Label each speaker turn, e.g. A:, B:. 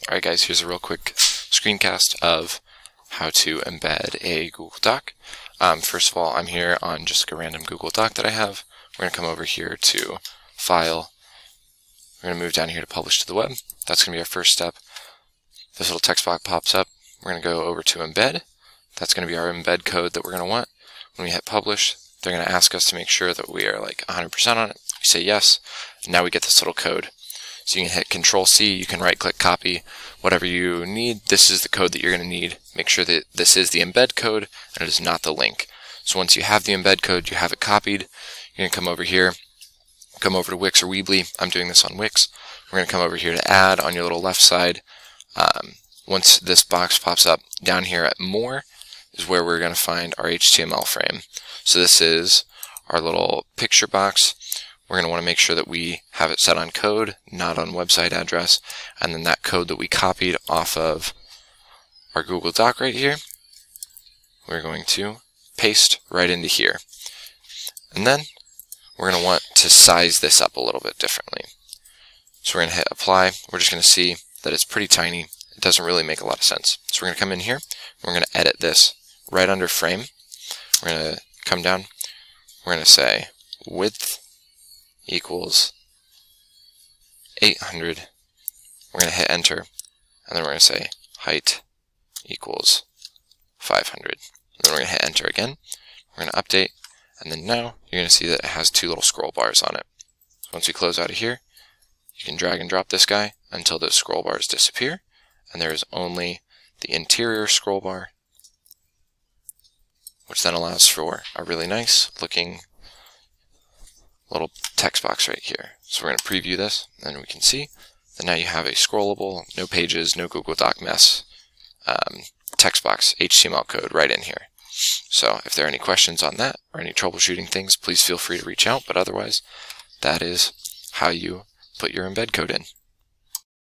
A: Alright guys, here's a real quick screencast of how to embed a Google Doc. First of all, I'm here on just like a random Google Doc that I have. We're going to come over here to File. We're going to move down here to Publish to the Web. That's going to be our first step. This little text box pops up. We're going to go over to Embed. That's going to be our embed code that we're going to want. When we hit Publish, they're going to ask us to make sure that we are like 100% on it. We say yes, and now we get this little code. So you can hit Control-C, you can right-click copy, whatever you need. This is the code that you're going to need. Make sure that this is the embed code and it is not the link. So once you have the embed code, you have it copied, you're going to come over here, come over to Wix or Weebly. I'm doing this on Wix. We're going to come over here to Add on your little left side. Once this box pops up, down here at More is where we're going to find our HTML frame. So this is our little picture box. We're going to want to make sure that we have it set on code, not on website address, and then that code that we copied off of our Google Doc right here, we're going to paste right into here. And then we're going to want to size this up a little bit differently. So we're going to hit Apply. We're just going to see that it's pretty tiny. It doesn't really make a lot of sense. So we're going to come in here, and we're going to edit this right under Frame. We're going to come down. We're going to say width equals 800. We're going to hit enter, and then we're going to say height equals 500. And then we're going to hit enter again. We're going to update, and then now you're going to see that it has two little scroll bars on it. So once we close out of here, you can drag and drop this guy until those scroll bars disappear, and there is only the interior scroll bar, which then allows for a really nice looking little text box right here. So we're going to preview this, and we can see that now you have a scrollable, no pages, no Google Doc mess, text box HTML code right in here. So if there are any questions on that or any troubleshooting things, please feel free to reach out. But otherwise, that is how you put your embed code in.